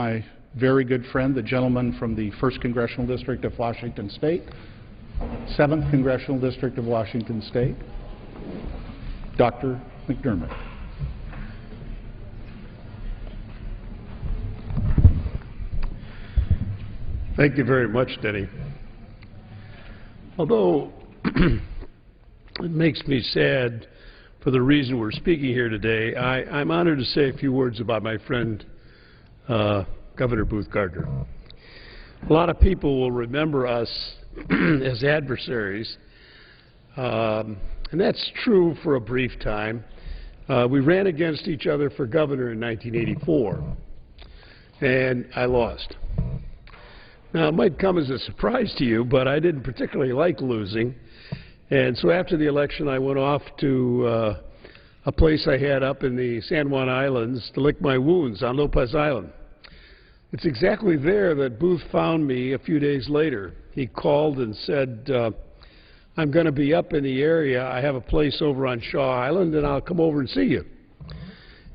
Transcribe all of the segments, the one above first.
my very good friend, the gentleman from the 1st Congressional District of Washington State, 7th Congressional District of Washington State, Dr. McDermott. Thank you very much, Denny. Although it makes me sad for the reason we're speaking here today, I'm honored to say a few words about my friend, Governor Booth Gardner. A lot of people will remember us as adversaries, and that's true for a brief time. We ran against each other for governor in 1984, and I lost. Now, it might come as a surprise to you, but I didn't particularly like losing. And so after the election, I went off to a place I had up in the San Juan Islands to lick my wounds on Lopez Island. It's exactly there that Booth found me a few days later. He called and said, I'm going to be up in the area. I have a place over on Shaw Island, and I'll come over and see you.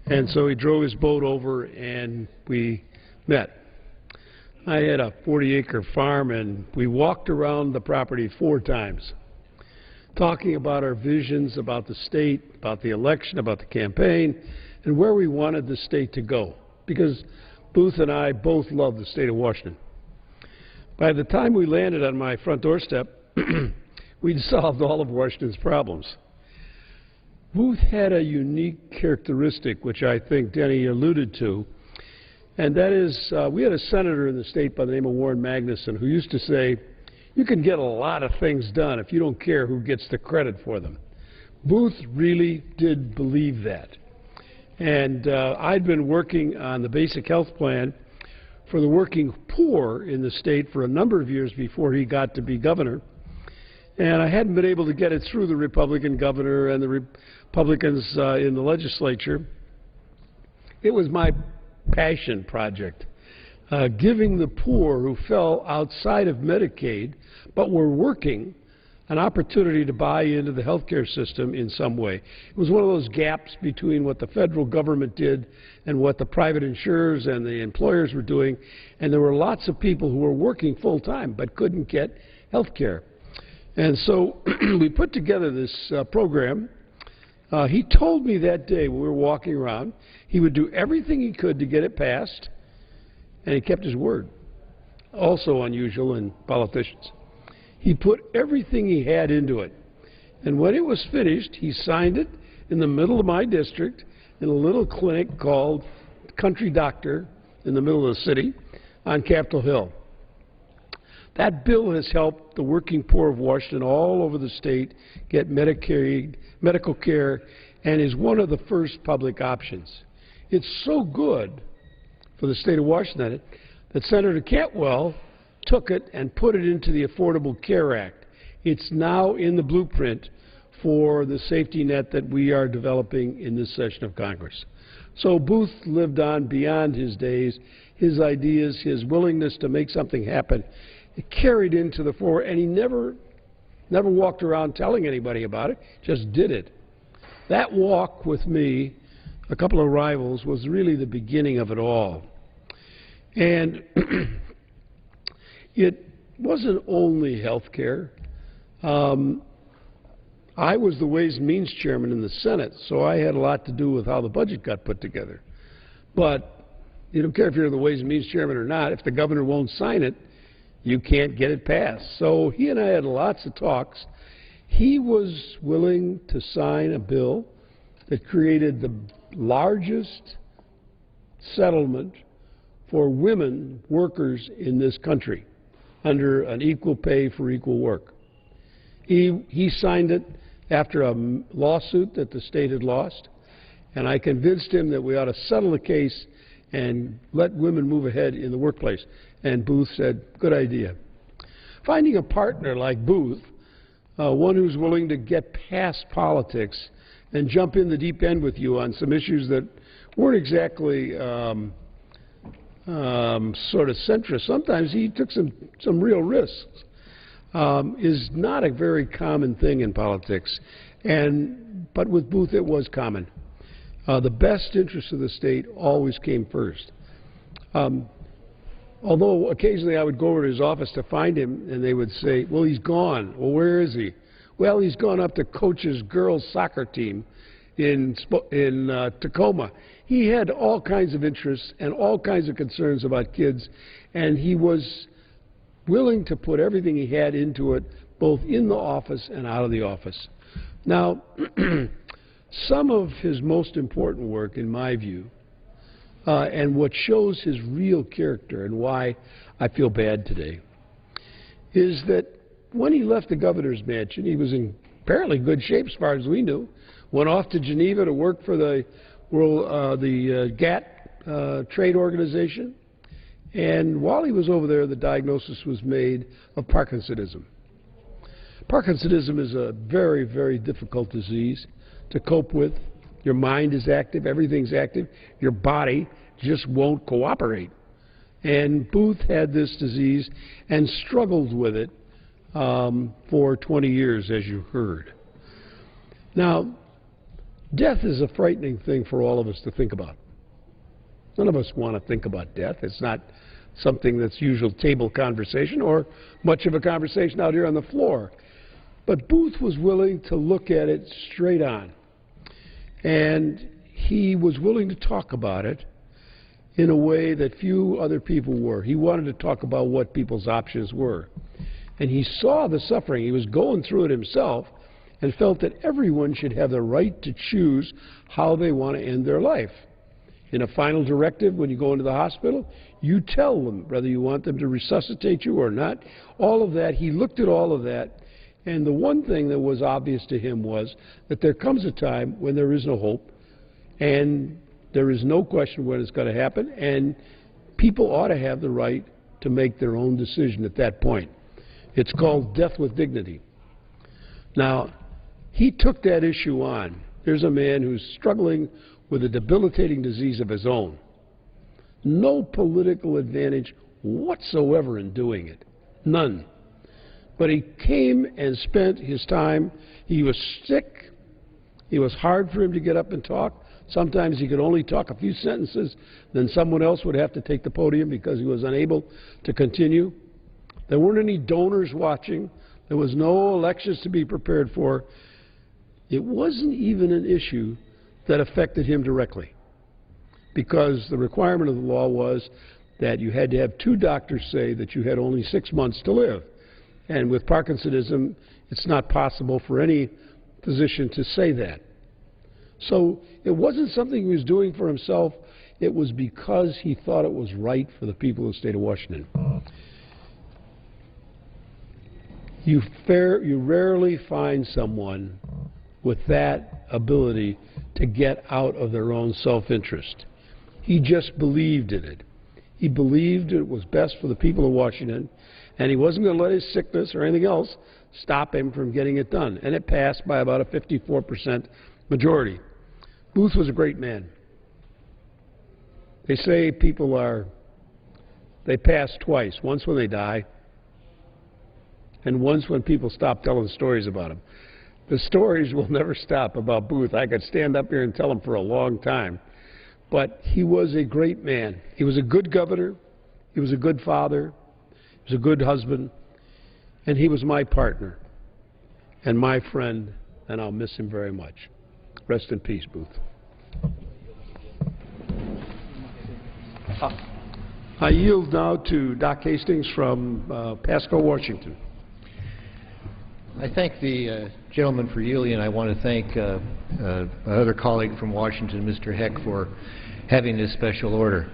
And so he drove his boat over, and we met. I had a 40-acre farm, and we walked around the property 4 times, talking about our visions, about the state, about the election, about the campaign, and where we wanted the state to go, because Booth and I both love the state of Washington. By the time we landed on my front doorstep, we'd solved all of Washington's problems. Booth had a unique characteristic, which I think Denny alluded to, and that is we had a senator in the state by the name of Warren Magnuson who used to say, you can get a lot of things done if you don't care who gets the credit for them. Booth really did believe that. And I'd been working on the basic health plan for the working poor in the state for a number of years before he got to be governor. And I hadn't been able to get it through the Republican governor and the Republicans in the legislature. It was my passion project, giving the poor who fell outside of Medicaid but were working an opportunity to buy into the health care system in some way. It was one of those gaps between what the federal government did and what the private insurers and the employers were doing, and there were lots of people who were working full-time but couldn't get health care. And so we put together this program. He told me that day when we were walking around he would do everything he could to get it passed, and he kept his word. Also unusual in politicians. He put everything he had into it. And when it was finished, he signed it in the middle of my district in a little clinic called Country Doctor in the middle of the city on Capitol Hill. That bill has helped the working poor of Washington all over the state get Medicaid, medical care, and is one of the first public options. It's so good for the state of Washington that Senator Cantwell took it and put it into the Affordable Care Act. It's now in the blueprint for the safety net that we are developing in this session of Congress. So Booth lived on beyond his days. His ideas, his willingness to make something happen, it carried into the forward, and he never walked around telling anybody about it, just did it. That walk with me, a couple of rivals, was really the beginning of it all. And it wasn't only health care. I was the Ways and Means Chairman in the Senate, so I had a lot to do with how the budget got put together. But you don't care if you're the Ways and Means Chairman or not. If the governor won't sign it, you can't get it passed. So he and I had lots of talks. He was willing to sign a bill that created the largest settlement for women workers in this country under an equal pay for equal work. He signed it after a lawsuit that the state had lost, and I convinced him that we ought to settle the case and let women move ahead in the workplace. And Booth said, good idea. Finding a partner like Booth, one who's willing to get past politics and jump in the deep end with you on some issues that weren't exactly sort of centrist. Sometimes he took some real risks, is not a very common thing in politics. But with Booth it was common. The best interest of the state always came first. although occasionally I would go over to his office to find him, and they would say, well, he's gone. Well, where is he? Well, he's gone up to coach his girls' soccer team in Tacoma. He had all kinds of interests and all kinds of concerns about kids, and he was willing to put everything he had into it, both in the office and out of the office. Now, some of his most important work, in my view, and what shows his real character and why I feel bad today, is that when he left the governor's mansion, he was in apparently good shape as far as we knew, went off to Geneva to work for the GATT trade organization, and while he was over there, the diagnosis was made of Parkinsonism. Parkinsonism is a very, very difficult disease to cope with. Your mind is active, everything's active, your body just won't cooperate. And Booth had this disease and struggled with it for 20 years, as you heard. Now, death is a frightening thing for all of us to think about. None of us want to think about death. It's not something that's usual table conversation or much of a conversation out here on the floor. But Booth was willing to look at it straight on. And he was willing to talk about it in a way that few other people were. He wanted to talk about what people's options were. And he saw the suffering. He was going through it himself and felt that everyone should have the right to choose how they want to end their life. In a final directive, when you go into the hospital, you tell them whether you want them to resuscitate you or not. All of that, he looked at all of that, and the one thing that was obvious to him was that there comes a time when there is no hope, and there is no question when it's going to happen, and people ought to have the right to make their own decision at that point. It's called death with dignity. Now, he took that issue on. There's a man who's struggling with a debilitating disease of his own. No political advantage whatsoever in doing it. None. But he came and spent his time. He was sick. It was hard for him to get up and talk. Sometimes he could only talk a few sentences, then someone else would have to take the podium because he was unable to continue. There weren't any donors watching. There was no elections to be prepared for. It wasn't even an issue that affected him directly, because the requirement of the law was that you had to have 2 doctors say that you had only 6 months to live. And with Parkinsonism, it's not possible for any physician to say that. So it wasn't something he was doing for himself. It was because he thought it was right for the people of the state of Washington. You rarely find someone with that ability to get out of their own self-interest. He just believed in it. He believed it was best for the people of Washington, and he wasn't going to let his sickness or anything else stop him from getting it done. And it passed by about a 54% majority. Booth was a great man. They say they pass twice, once when they die, and once when people stop telling stories about him. The stories will never stop about Booth. I could stand up here and tell them for a long time. But he was a great man. He was a good governor. He was a good father. He was a good husband. And he was my partner and my friend, and I'll miss him very much. Rest in peace, Booth. I yield now to Doc Hastings from Pasco, Washington. I thank the gentleman for yielding, and I want to thank my other colleague from Washington, Mr. Heck, for having this special order.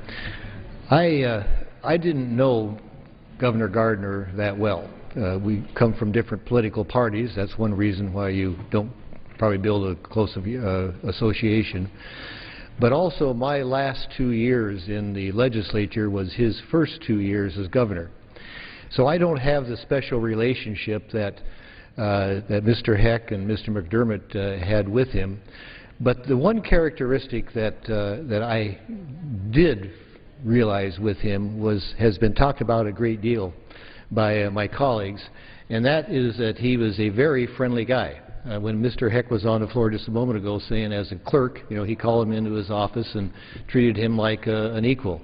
I didn't know Governor Gardner that well. We come from different political parties. That's one reason why you don't probably build a close association. But also, my last 2 years in the legislature was his first 2 years as governor. So I don't have the special relationship that Mr. Heck and Mr. McDermott had with him. But the one characteristic that I did realize with him has been talked about a great deal by my colleagues, and that is that he was a very friendly guy. When Mr. Heck was on the floor just a moment ago saying as a clerk, he called him into his office and treated him like an equal.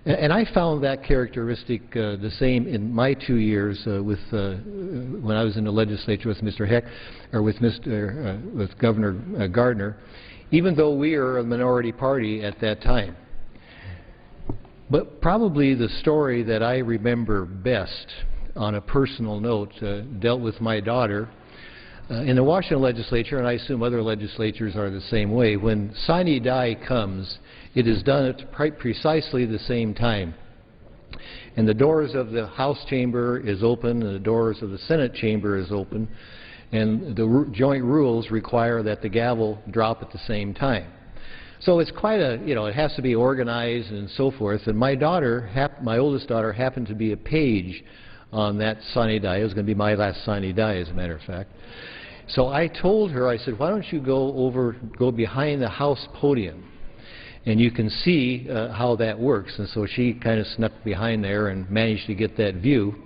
And I found that characteristic the same in my 2 years when I was in the legislature with Mr. Heck, or with Governor Gardner, even though we are a minority party at that time. But probably the story that I remember best on a personal note dealt with my daughter. In the Washington legislature, and I assume other legislatures are the same way, when sine die comes, it is done at precisely the same time. And the doors of the House chamber is open, and the doors of the Senate chamber is open, and the joint rules require that the gavel drop at the same time. So it's quite a, it has to be organized and so forth. And my daughter, my oldest daughter, happened to be a page on that sine die. It was going to be my last sine die, as a matter of fact. So I told her, I said, why don't you go behind the House podium, and you can see how that works. And so she kind of snuck behind there and managed to get that view.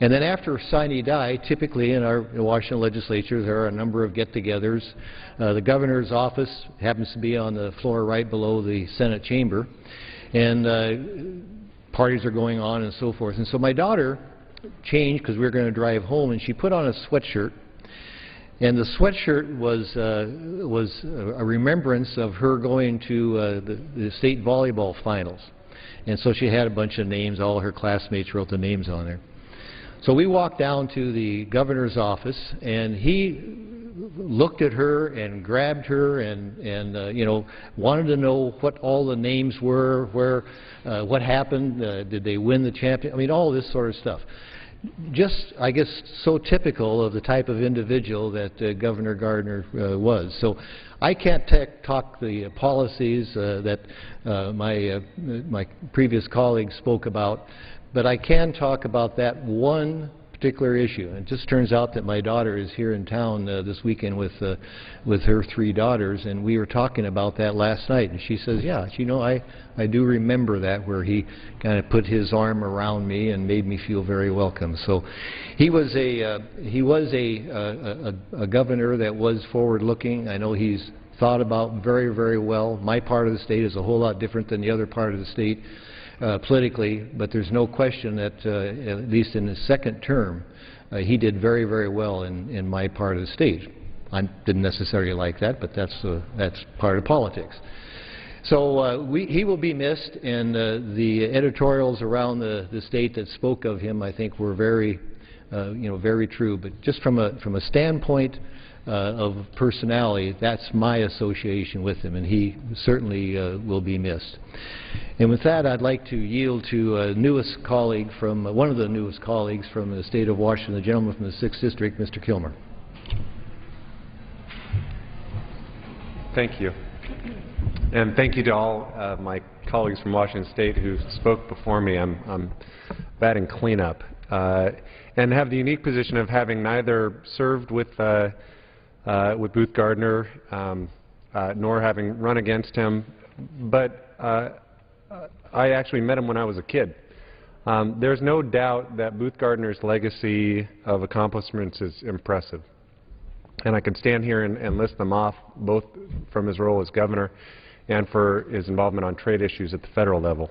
And then after sine die, typically in our Washington legislature, there are a number of get-togethers. The governor's office happens to be on the floor right below the Senate chamber, and parties are going on and so forth. And so my daughter changed because we were going to drive home, and she put on a sweatshirt. And the sweatshirt was a remembrance of her going to the state volleyball finals. And so she had a bunch of names. All her classmates wrote the names on there. So we walked down to the governor's office, and he looked at her and grabbed her and wanted to know what all the names were, what happened, did they win the championship, I mean, all this sort of stuff. Just, I guess, so typical of the type of individual that Governor Gardner was. So I can't talk the policies that my previous colleagues spoke about, but I can talk about that one particular issue. And it just turns out that my daughter is here in town this weekend with her 3 daughters, and we were talking about that last night. And she says, yeah, I do remember that, where he kind of put his arm around me and made me feel very welcome. So he was a governor that was forward-looking. I know he's thought about very, very well. My part of the state is a whole lot different than the other part of the state. Politically, but there's no question that, at least in his second term, he did very, very well in my part of the state. I didn't necessarily like that, but that's part of politics. So he will be missed, and the editorials around the state that spoke of him, I think, were very, very true. But just from a standpoint of personality, that's my association with him, and he certainly will be missed. And with that, I'd like to yield to one of the newest colleagues from the state of Washington, the gentleman from the 6th District, Mr. Kilmer. Thank you. And thank you to all my colleagues from Washington State who spoke before me. I'm batting cleanup and have the unique position of having neither served with Booth Gardner nor having run against him, but I actually met him when I was a kid. There's no doubt that Booth Gardner's legacy of accomplishments is impressive. And I could stand here and list them off, both from his role as governor and for his involvement on trade issues at the federal level.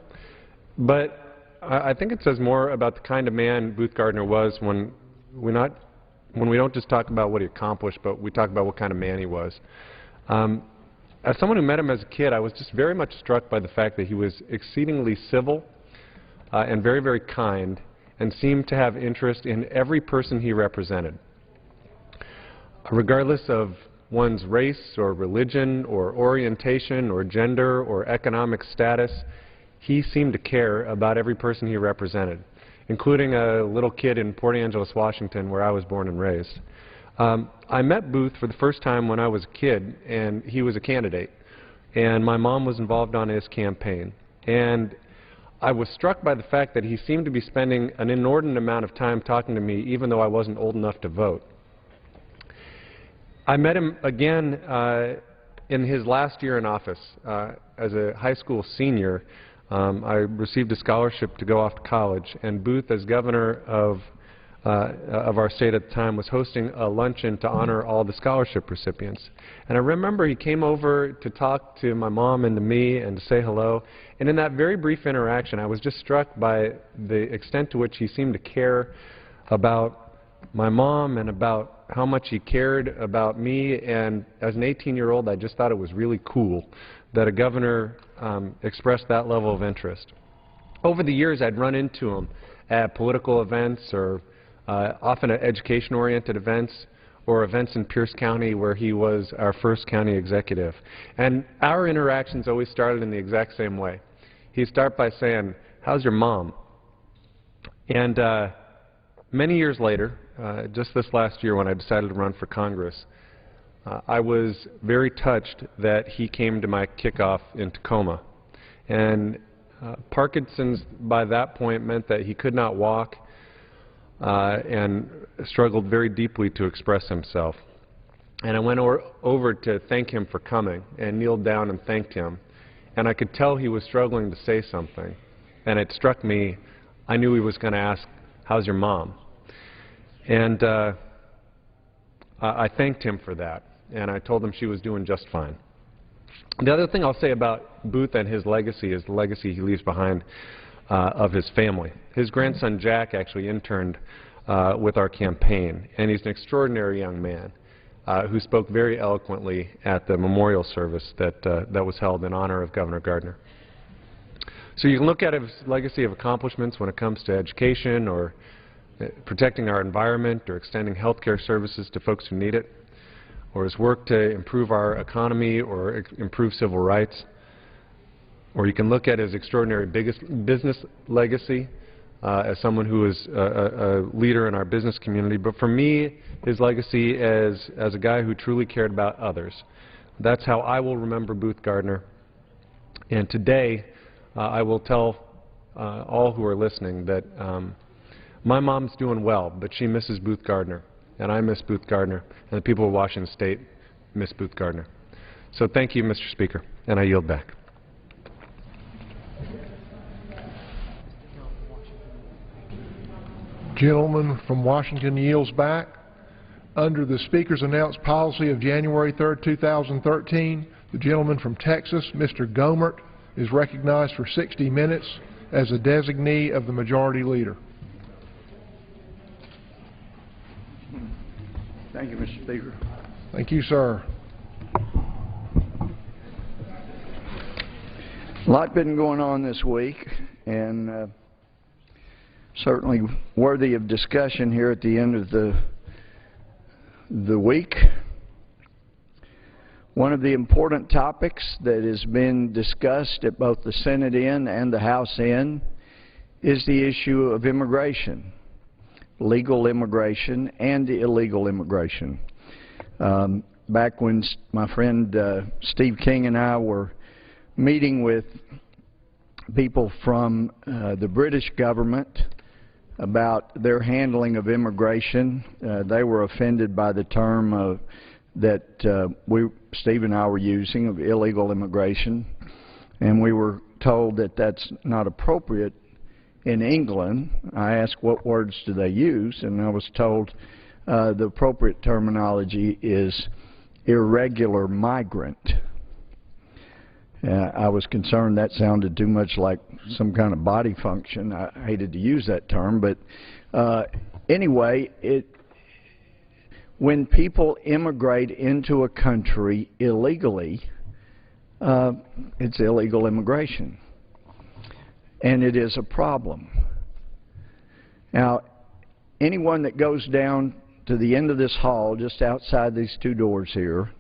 But I think it says more about the kind of man Booth Gardner was when we don't just talk about what he accomplished, but we talk about what kind of man he was. As someone who met him as a kid, I was just very much struck by the fact that he was exceedingly civil and very, very kind, and seemed to have interest in every person he represented. Regardless of one's race or religion or orientation or gender or economic status, he seemed to care about every person he represented, including a little kid in Port Angeles, Washington, where I was born and raised. I met Booth for the first time when I was a kid, and he was a candidate, and my mom was involved on his campaign. And I was struck by the fact that he seemed to be spending an inordinate amount of time talking to me, even though I wasn't old enough to vote. I met him again in his last year in office. As a high school senior, I received a scholarship to go off to college, and Booth, as governor of of our state at the time was hosting a luncheon to honor all the scholarship recipients. And I remember he came over to talk to my mom and to me and to say hello. And in that very brief interaction, I was just struck by the extent to which he seemed to care about my mom and about how much he cared about me. And as an 18-year-old, I just thought it was really cool that a governor expressed that level of interest. Over the years, I'd run into him at political events or often at education-oriented events or events in Pierce County where he was our first county executive. And our interactions always started in the exact same way. He'd start by saying, "How's your mom?" And many years later, just this last year when I decided to run for Congress, I was very touched that he came to my kickoff in Tacoma. And Parkinson's by that point meant that he could not walk and struggled very deeply to express himself. And I went over to thank him for coming and kneeled down and thanked him. And I could tell he was struggling to say something. And it struck me, I knew he was going to ask, "How's your mom?" And I thanked him for that. And I told him she was doing just fine. The other thing I'll say about Booth and his legacy is the legacy he leaves behind of his family. His grandson Jack actually interned with our campaign, and he's an extraordinary young man who spoke very eloquently at the memorial service that was held in honor of Governor Gardner. So you can look at his legacy of accomplishments when it comes to education or protecting our environment or extending health care services to folks who need it, or his work to improve our economy or improve civil rights. Or you can look at his extraordinary business legacy as someone who is a leader in our business community. But for me, his legacy as a guy who truly cared about others. That's how I will remember Booth Gardner. And today, I will tell all who are listening that my mom's doing well, but she misses Booth Gardner. And I miss Booth Gardner, and the people of Washington State miss Booth Gardner. So thank you, Mr. Speaker, and I yield back. Gentleman from Washington yields back. Under the Speaker's announced policy of January 3rd, 2013, the gentleman from Texas, Mr. Gohmert, is recognized for 60 minutes as a designee of the Majority Leader. Thank you, Mr. Speaker. Thank you, sir. A lot been going on this week, and certainly worthy of discussion here at the end of the week. One of the important topics that has been discussed at both the Senate end and the House end is the issue of immigration. Legal immigration and illegal immigration. Back when my friend Steve King and I were meeting with people from the British government about their handling of immigration, they were offended by the term that Steve and I were using of illegal immigration, and we were told that that's not appropriate in England. I asked what words do they use, and I was told the appropriate terminology is irregular migrant. I was concerned that sounded too much like some kind of body function. I hated to use that term, but anyway, when people immigrate into a country illegally, it's illegal immigration. And it is a problem. Now, anyone that goes down to the end of this hall, just outside these two doors here,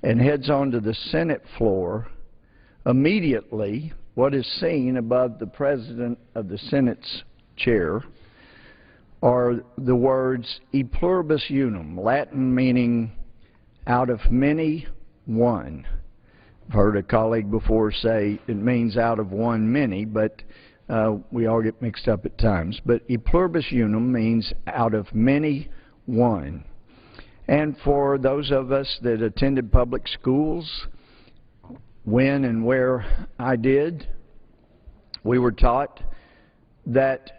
and heads onto the Senate floor, immediately what is seen above the President of the Senate's chair are the words e pluribus unum, Latin meaning out of many, one. I've heard a colleague before say it means out of one many, but we all get mixed up at times. But e pluribus unum means out of many, one. And for those of us that attended public schools, when and where I did, we were taught that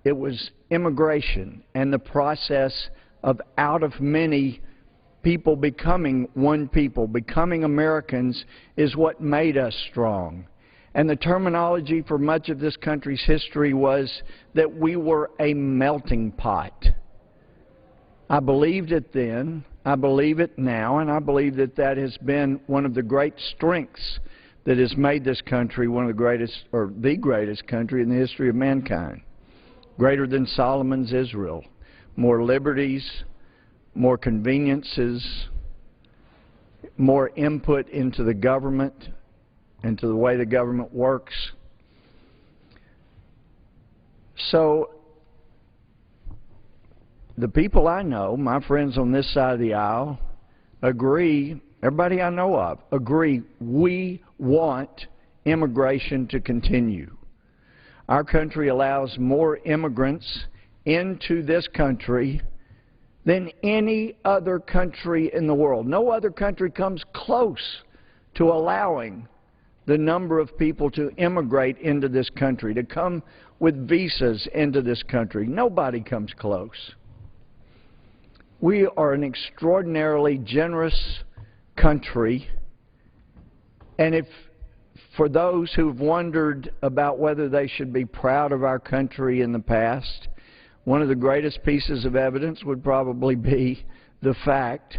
it was immigration and the process of out of many people becoming one people, becoming Americans, is what made us strong. And the terminology for much of this country's history was that we were a melting pot. I believed it then, I believe it now, and I believe that that has been one of the great strengths that has made this country one of the greatest, or the greatest country in the history of mankind. Greater than Solomon's Israel. More liberties, more conveniences, more input into the government, into the way the government works. So, the people I know, my friends on this side of the aisle, agree, everybody I know of, agree we want immigration to continue. Our country allows more immigrants into this country than any other country in the world. No other country comes close to allowing the number of people to immigrate into this country, to come with visas into this country. Nobody comes close. We are an extraordinarily generous country, and if for those who've wondered about whether they should be proud of our country in the past, one of the greatest pieces of evidence would probably be the fact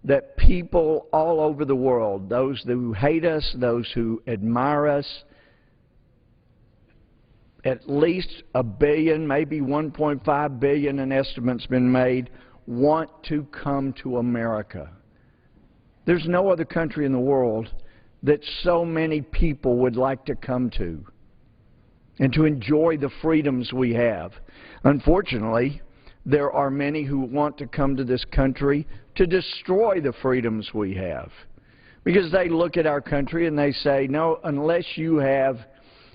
that people all over the world, those who hate us, those who admire us, at least 1 billion, maybe 1.5 billion, an estimate's been made, want to come to America. There's no other country in the world that so many people would like to come to and to enjoy the freedoms we have. Unfortunately, there are many who want to come to this country to destroy the freedoms we have, because they look at our country and they say, no, unless you have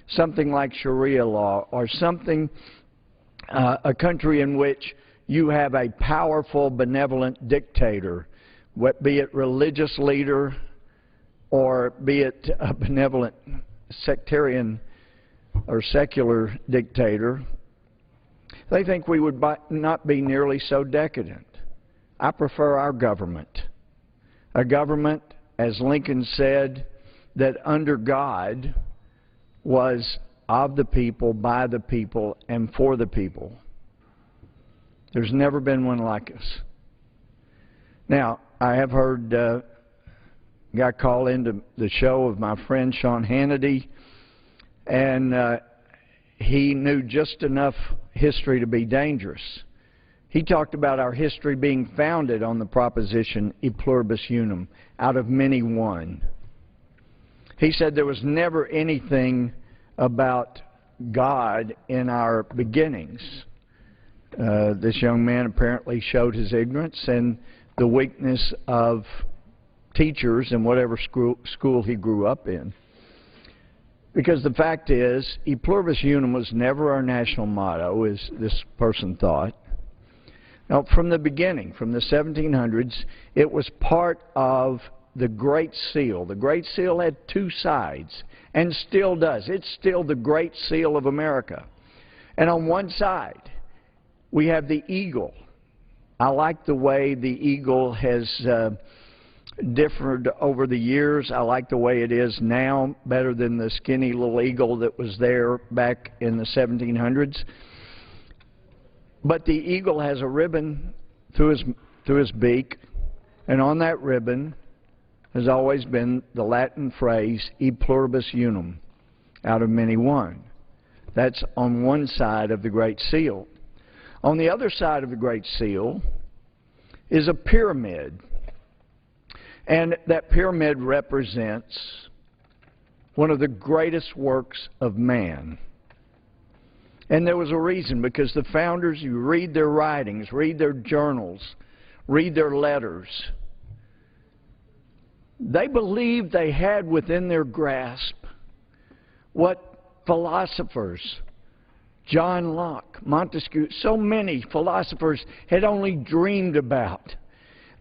something like Sharia law or something, a country in which you have a powerful, benevolent dictator, be it religious leader or be it a benevolent sectarian or secular dictator, they think we would not be nearly so decadent. I prefer our government. A government, as Lincoln said, that under God was of the people, by the people, and for the people. There's never been one like us. Now, I have heard got called into the show of my friend Sean Hannity, and he knew just enough history to be dangerous. He talked about our history being founded on the proposition e pluribus unum, out of many one. He said there was never anything about God in our beginnings. This young man apparently showed his ignorance and the weakness of teachers in whatever school he grew up in. Because the fact is, e pluribus unum was never our national motto, as this person thought. Now, from the beginning, from the 1700s, it was part of the Great Seal. The Great Seal had two sides, and still does. It's still the Great Seal of America. And on one side, we have the eagle. I like the way the eagle has differed over the years. I like the way it is now better than the skinny little eagle that was there back in the 1700s. But the eagle has a ribbon through his beak, and on that ribbon has always been the Latin phrase e pluribus unum, out of many one. That's on one side of the Great Seal. On the other side of the Great Seal is a pyramid. And that pyramid represents one of the greatest works of man. And there was a reason, because the founders, you read their writings, read their journals, read their letters. They believed they had within their grasp what philosophers, John Locke, Montesquieu, so many philosophers had only dreamed about,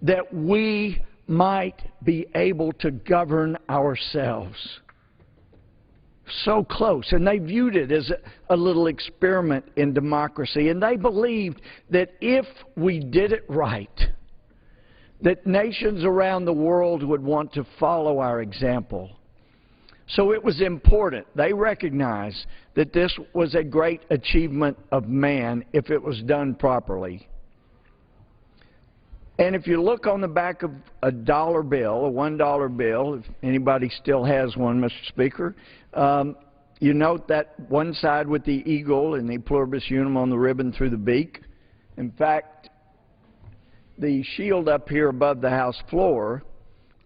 that we might be able to govern ourselves. So close. And they viewed it as a little experiment in democracy. And they believed that if we did it right, that nations around the world would want to follow our example. So it was important. They recognized that this was a great achievement of man if it was done properly. And if you look on the back of a dollar bill, a $1 bill, if anybody still has one, Mr. Speaker, you note that one side with the eagle and the pluribus unum on the ribbon through the beak. In fact, the shield up here above the House floor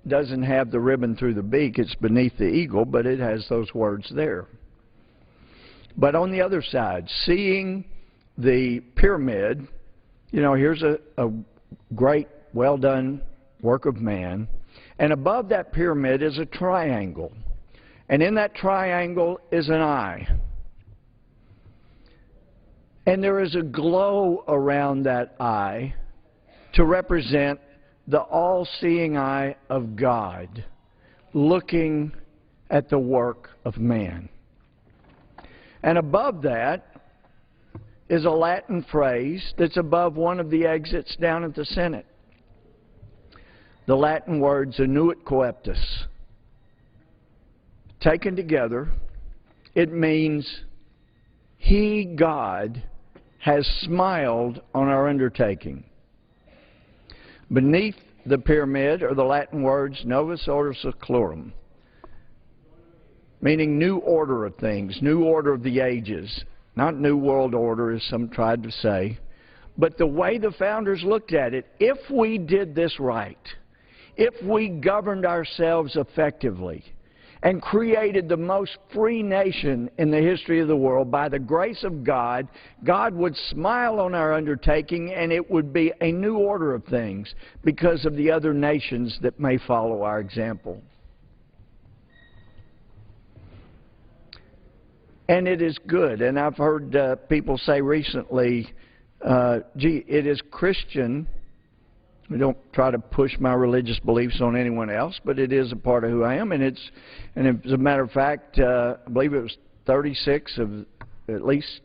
doesn't have the ribbon through the beak. It's beneath the eagle, but it has those words there. But on the other side, seeing the pyramid, you know, here's a great, well-done work of man. And above that pyramid is a triangle. And in that triangle is an eye. And there is a glow around that eye to represent the all-seeing eye of God looking at the work of man. And above that is a Latin phrase that's above one of the exits down at the Senate. The Latin words annuit coeptus. Taken together, it means He, God, has smiled on our undertaking. Beneath the pyramid are the Latin words Novus Ordo Seclorum, meaning new order of things, new order of the ages. Not new world order, as some tried to say, but the way the founders looked at it, if we did this right, if we governed ourselves effectively and created the most free nation in the history of the world, by the grace of God, God would smile on our undertaking and it would be a new order of things because of the other nations that may follow our example. And it is good. And I've heard people say recently, gee, it is Christian. I don't try to push my religious beliefs on anyone else, but it is a part of who I am. And as a matter of fact, I believe it was 36 of at least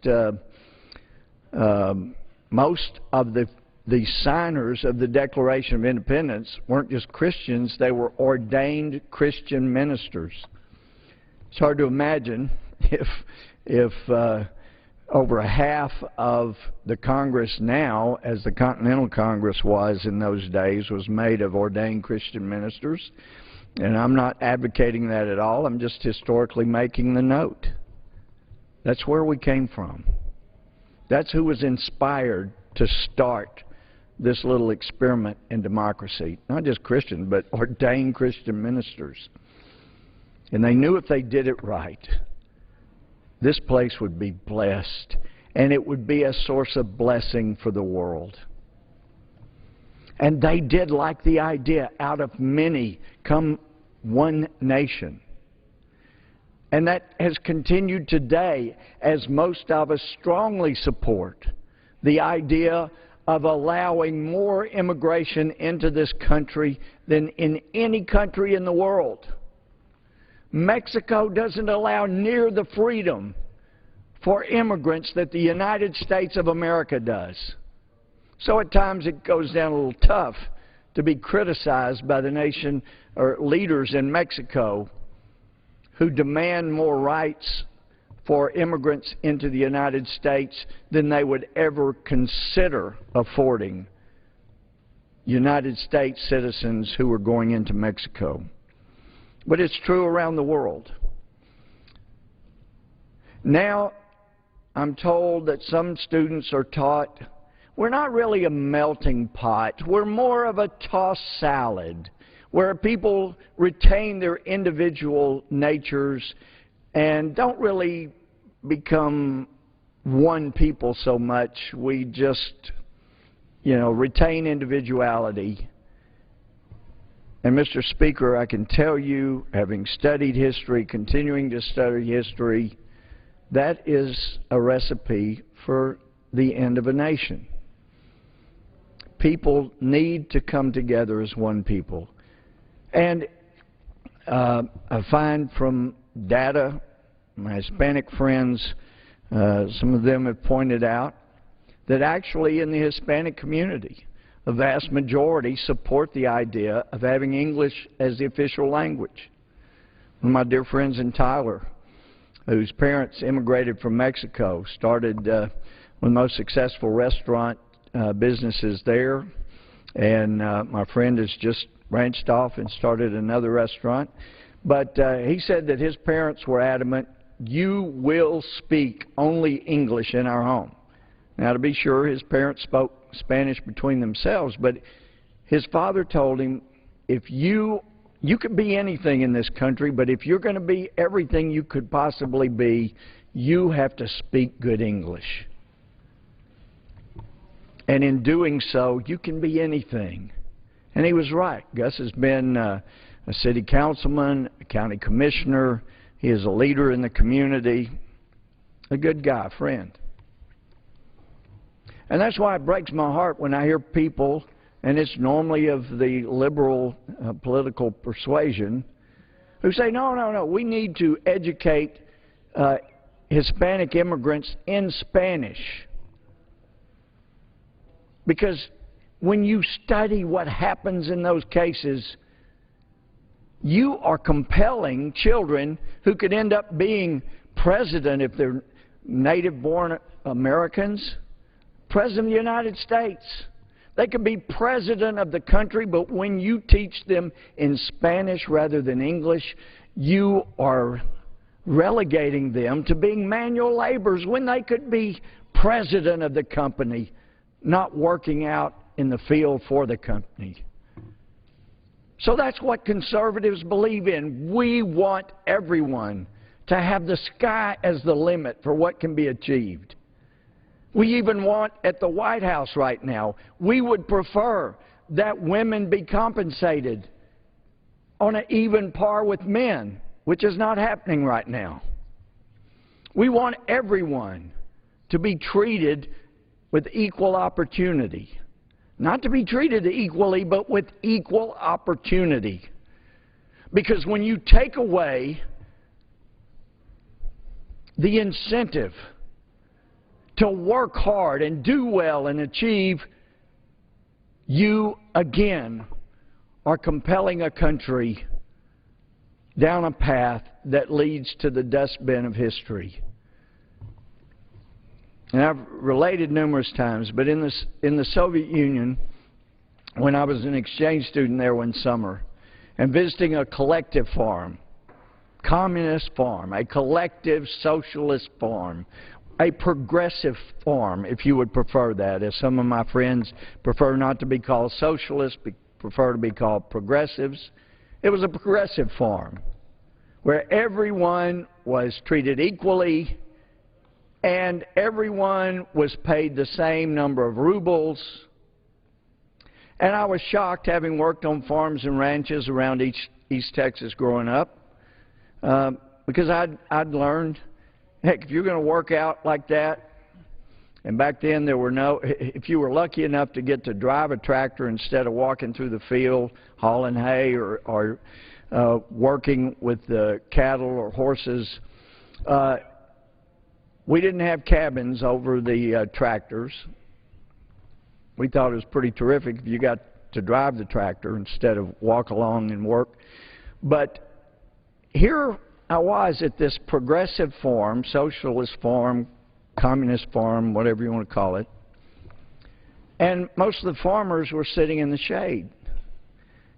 most of the signers of the Declaration of Independence weren't just Christians, they were ordained Christian ministers. It's hard to imagine if over a half of the Congress now, as the Continental Congress was in those days, was made of ordained Christian ministers. And I'm not advocating that at all. I'm just historically making the note. That's where we came from. That's who was inspired to start this little experiment in democracy. Not just Christian, but ordained Christian ministers. And they knew if they did it right, this place would be blessed, and it would be a source of blessing for the world. And they did like the idea, out of many come one nation. And that has continued today, as most of us strongly support the idea of allowing more immigration into this country than in any country in the world. Mexico doesn't allow near the freedom for immigrants that the United States of America does. So at times it goes down a little tough to be criticized by the nation or leaders in Mexico who demand more rights for immigrants into the United States than they would ever consider affording United States citizens who are going into Mexico. But it's true around the world. Now, I'm told that some students are taught we're not really a melting pot. We're more of a tossed salad where people retain their individual natures and don't really become one people so much. We just, retain individuality. And Mr. Speaker, I can tell you, having studied history, continuing to study history, that is a recipe for the end of a nation. People need to come together as one people. And I find from data my Hispanic friends, some of them have pointed out that actually in the Hispanic community, a vast majority support the idea of having English as the official language. One of my dear friends in Tyler, whose parents immigrated from Mexico, started one of the most successful restaurant businesses there, and my friend has just branched off and started another restaurant. But he said that his parents were adamant, you will speak only English in our home. Now, to be sure, his parents spoke Spanish between themselves, but his father told him, if you can be anything in this country, but if you're going to be everything you could possibly be, you have to speak good English. And in doing so, you can be anything. And he was right. Gus has been a city councilman, a county commissioner. He is a leader in the community, a good guy, a friend. And that's why it breaks my heart when I hear people, and it's normally of the liberal political persuasion, who say, no, we need to educate Hispanic immigrants in Spanish. Because when you study what happens in those cases, you are compelling children who could end up being president if they're native-born Americans, president of the United States. They could be president of the country, but when you teach them in Spanish rather than English, you are relegating them to being manual laborers when they could be president of the company, not working out in the field for the company. So that's what conservatives believe in. We want everyone to have the sky as the limit for what can be achieved. We even want, at the White House right now, we would prefer that women be compensated on an even par with men, which is not happening right now. We want everyone to be treated with equal opportunity. Not to be treated equally, but with equal opportunity. Because when you take away the incentive to work hard and do well and achieve, you again are compelling a country down a path that leads to the dustbin of history. And I've related numerous times, but in the Soviet Union, when I was an exchange student there one summer, and visiting a collective farm, communist farm, a collective socialist farm, a progressive farm, if you would prefer that, as some of my friends prefer not to be called socialists, prefer to be called progressives. It was a progressive farm where everyone was treated equally and everyone was paid the same number of rubles. And I was shocked, having worked on farms and ranches around East Texas growing up, because I'd learned, heck, if you're going to work out like that, and back then there were no, if you were lucky enough to get to drive a tractor instead of walking through the field, hauling hay or working with the cattle or horses, we didn't have cabins over the tractors. We thought it was pretty terrific if you got to drive the tractor instead of walk along and work. But here I was at this progressive farm, socialist farm, communist farm, whatever you want to call it, and most of the farmers were sitting in the shade.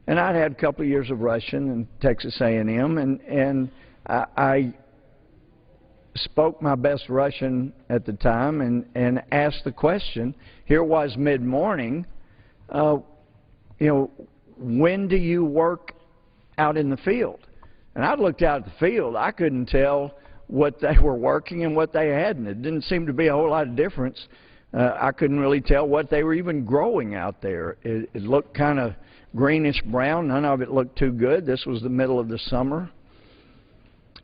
And I'd had a couple of years of Russian and Texas A&M, and I spoke my best Russian at the time and asked the question. Here was mid-morning, when do you work out in the field? And I looked out at the field. I couldn't tell what they were working and what they hadn't. It didn't seem to be a whole lot of difference. I couldn't really tell what they were even growing out there. It looked kind of greenish brown. None of it looked too good. This was the middle of the summer.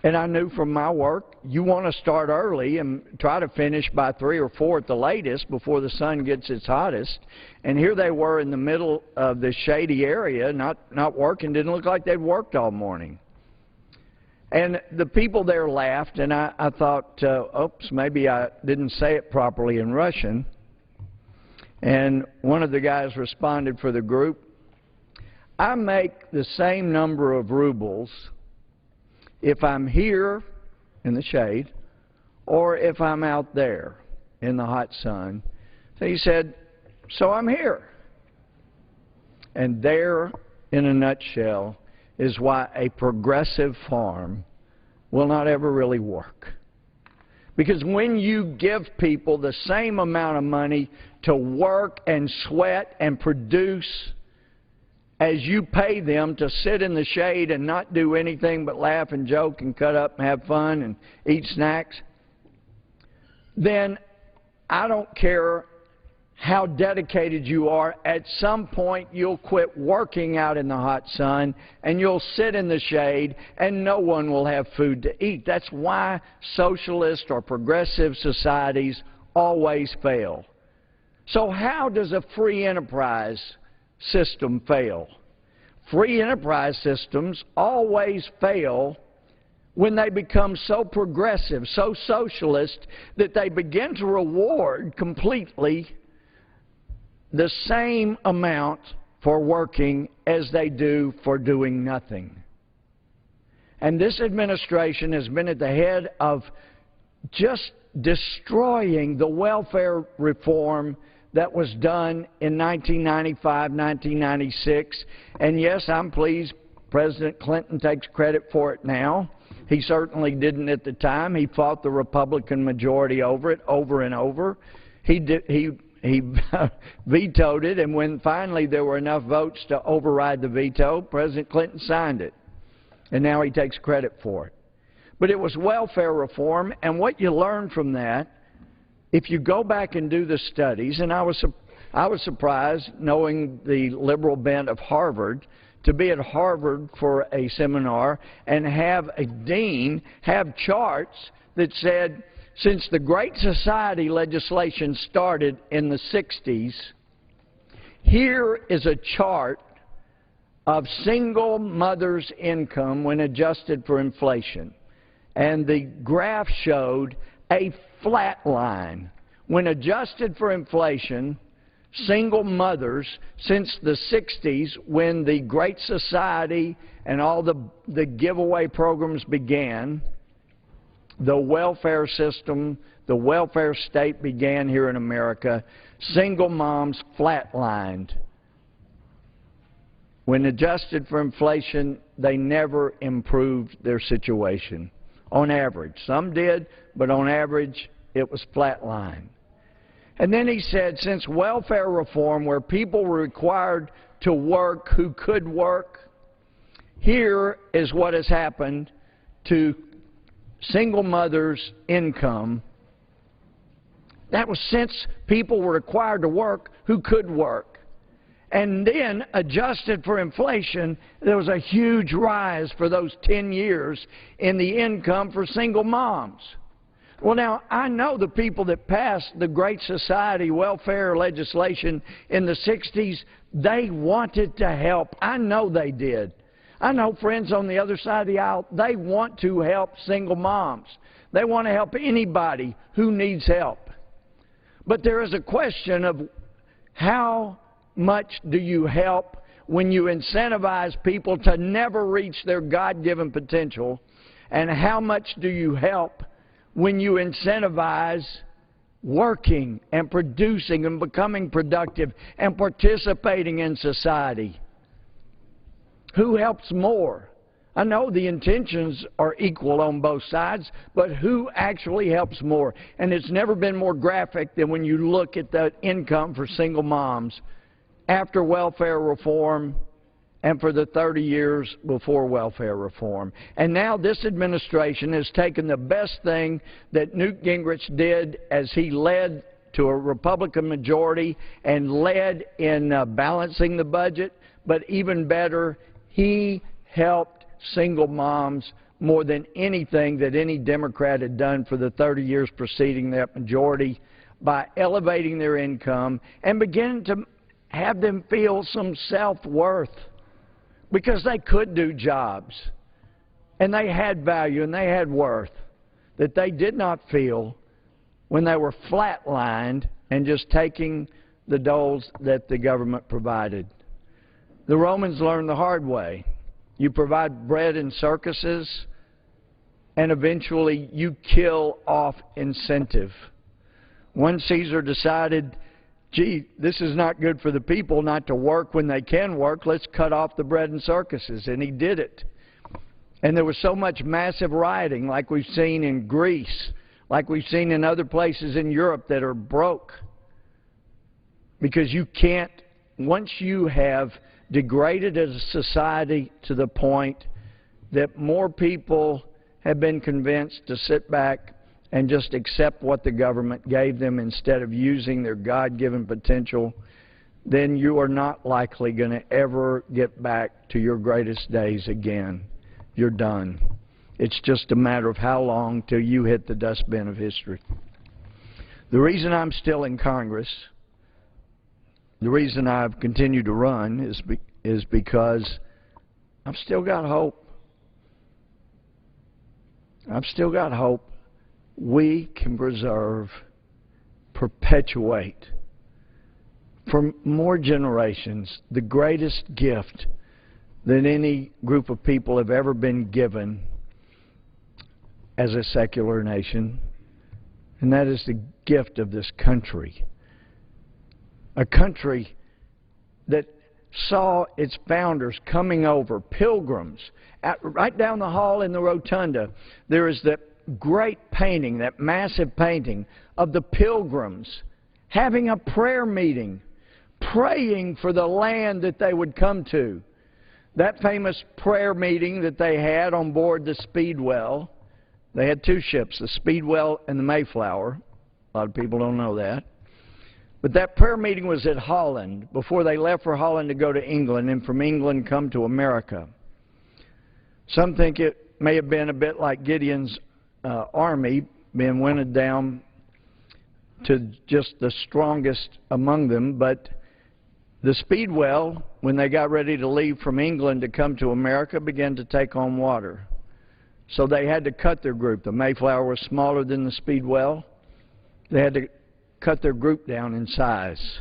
And I knew from my work, you want to start early and try to finish by 3 or 4 at the latest before the sun gets its hottest. And here they were in the middle of this shady area, not working. Didn't look like they'd worked all morning. And the people there laughed, and I thought, oops, maybe I didn't say it properly in Russian. And one of the guys responded for the group, I make the same number of rubles if I'm here in the shade or if I'm out there in the hot sun. So he said, so I'm here. And there, in a nutshell, is why a progressive farm will not ever really work. Because when you give people the same amount of money to work and sweat and produce as you pay them to sit in the shade and not do anything but laugh and joke and cut up and have fun and eat snacks, then I don't care how dedicated you are, at some point you'll quit working out in the hot sun and you'll sit in the shade and no one will have food to eat. That's why socialist or progressive societies always fail. So how does a free enterprise system fail? Free enterprise systems always fail when they become so progressive, so socialist, that they begin to reward completely the same amount for working as they do for doing nothing. And this administration has been at the head of just destroying the welfare reform that was done in 1995, 1996. And yes, I'm pleased President Clinton takes credit for it now. He certainly didn't at the time. He fought the Republican majority over it over and over. He vetoed it, and when finally there were enough votes to override the veto, President Clinton signed it. And now he takes credit for it. But it was welfare reform, and what you learn from that, if you go back and do the studies, and I was surprised, knowing the liberal bent of Harvard, to be at Harvard for a seminar and have a dean have charts that said, since the Great Society legislation started in the 60s, here is a chart of single mothers' income when adjusted for inflation. And the graph showed a flat line. When adjusted for inflation, single mothers since the 60s, when the Great Society and all the giveaway programs began, the welfare system, the welfare state began here in America, single moms flatlined. When adjusted for inflation, they never improved their situation, on average. Some did, but on average, it was flatlined. And then he said, since welfare reform, where people were required to work who could work, here is what has happened to single mothers' income. That was since people were required to work who could work. And then, adjusted for inflation, there was a huge rise for those 10 years in the income for single moms. Well, now, I know the people that passed the Great Society welfare legislation in the 60s, they wanted to help. I know they did. I know friends on the other side of the aisle, they want to help single moms. They want to help anybody who needs help. But there is a question of how much do you help when you incentivize people to never reach their God-given potential, and how much do you help when you incentivize working and producing and becoming productive and participating in society? Who helps more? I know the intentions are equal on both sides, but who actually helps more? And it's never been more graphic than when you look at the income for single moms after welfare reform and for the 30 years before welfare reform. And now this administration has taken the best thing that Newt Gingrich did as he led to a Republican majority and led in balancing the budget, but even better, he helped single moms more than anything that any Democrat had done for the 30 years preceding that majority by elevating their income and beginning to have them feel some self-worth because they could do jobs. and they had value and they had worth that they did not feel when they were flatlined and just taking the doles that the government provided. The Romans learned the hard way. You provide bread in circuses, and eventually you kill off incentive. One Caesar decided, gee, this is not good for the people not to work when they can work. Let's cut off the bread in circuses. And he did it. And there was so much massive rioting like we've seen in Greece, like we've seen in other places in Europe that are broke. Because you can't, once you have degraded as a society to the point that more people have been convinced to sit back and just accept what the government gave them instead of using their God-given potential, then you are not likely going to ever get back to your greatest days again. You're done. It's just a matter of how long till you hit the dustbin of history. The reason I'm still in Congress, the reason I've continued to run is because I've still got hope. I've still got hope. We can preserve, perpetuate for more generations the greatest gift that any group of people have ever been given as a secular nation, and that is the gift of this country. A country that saw its founders coming over, pilgrims. Right down the hall in the rotunda, there is that great painting, that massive painting of the pilgrims having a prayer meeting, praying for the land that they would come to. That famous prayer meeting that they had on board the Speedwell, they had two ships, the Speedwell and the Mayflower. A lot of people don't know that. But that prayer meeting was at Holland before they left for Holland to go to England, and from England come to America. Some think it may have been a bit like Gideon's army being winnow down to just the strongest among them, but the Speedwell, when they got ready to leave from England to come to America, began to take on water. So they had to cut their group. The Mayflower was smaller than the Speedwell. They had to cut their group down in size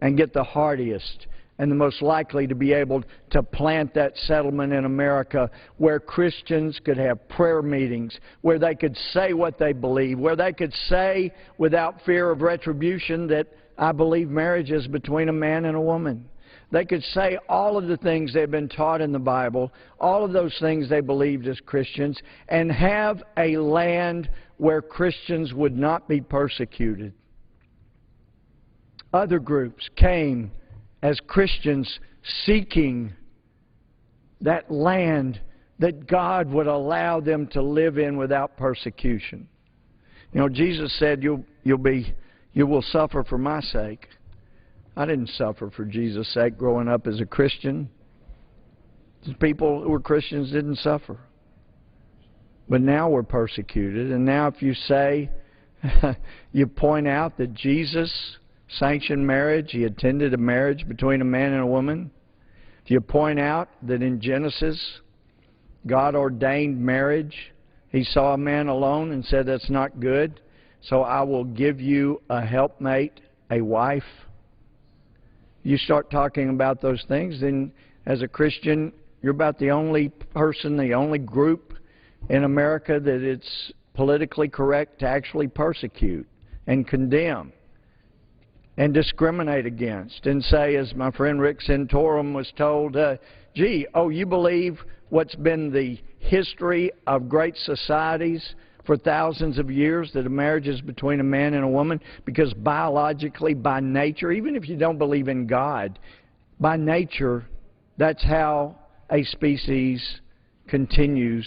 and get the hardiest and the most likely to be able to plant that settlement in America where Christians could have prayer meetings, where they could say what they believe, where they could say without fear of retribution that I believe marriage is between a man and a woman. They could say all of the things they've been taught in the Bible, all of those things they believed as Christians, and have a land where Christians would not be persecuted. Other groups came as Christians seeking that land that God would allow them to live in without persecution. You know, Jesus said, you will suffer for my sake. I didn't suffer for Jesus' sake growing up as a Christian. The people who were Christians didn't suffer. But now we're persecuted, and now if you say, you point out that Jesus sanctioned marriage, he attended a marriage between a man and a woman. If you point out that in Genesis, God ordained marriage, he saw a man alone and said, that's not good, so I will give you a helpmate, a wife. You start talking about those things, then as a Christian, you're about the only person, the only group in America that it's politically correct to actually persecute and condemn and discriminate against and say, as my friend Rick Santorum was told, you believe what's been the history of great societies for thousands of years, that a marriage is between a man and a woman, because biologically, by nature, even if you don't believe in God, by nature, that's how a species continues,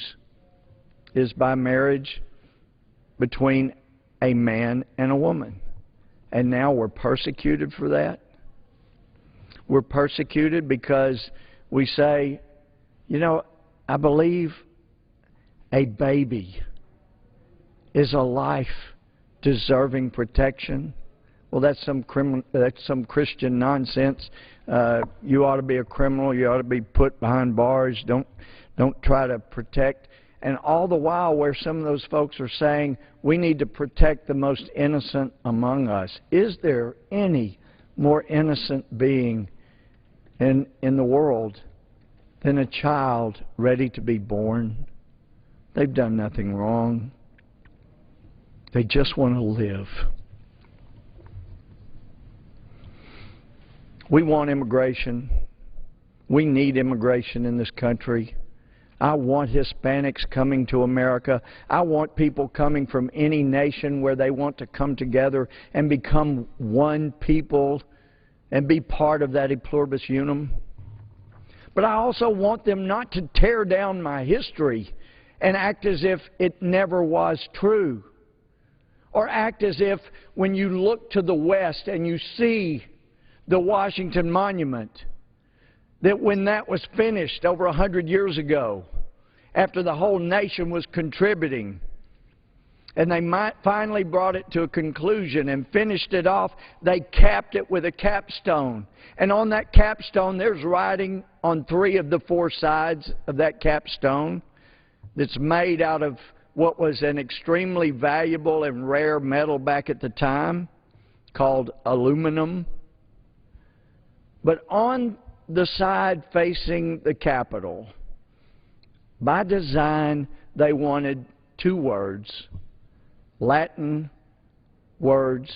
is by marriage between a man and a woman. And now we're persecuted for that. We're persecuted because we say, you know, I believe a baby is a life deserving protection. Well, that's some Christian nonsense. You ought to be a criminal. You ought to be put behind bars. Don't try to protect. And all the while where some of those folks are saying we need to protect the most innocent among us. Is there any more innocent being in the world than a child ready to be born? They've done nothing wrong. They just want to live. We want immigration. We need immigration in this country. I want Hispanics coming to America. I want people coming from any nation where they want to come together and become one people and be part of that e pluribus unum. But I also want them not to tear down my history and act as if it never was true. Or act as if when you look to the West and you see the Washington Monument, that when that was finished over 100 years ago, after the whole nation was contributing, and they finally brought it to a conclusion and finished it off, they capped it with a capstone. And on that capstone, there's writing on 3 of the 4 sides of that capstone that's made out of what was an extremely valuable and rare metal back at the time called aluminum. But on the side facing the Capitol, by design, they wanted 2 words, Latin words,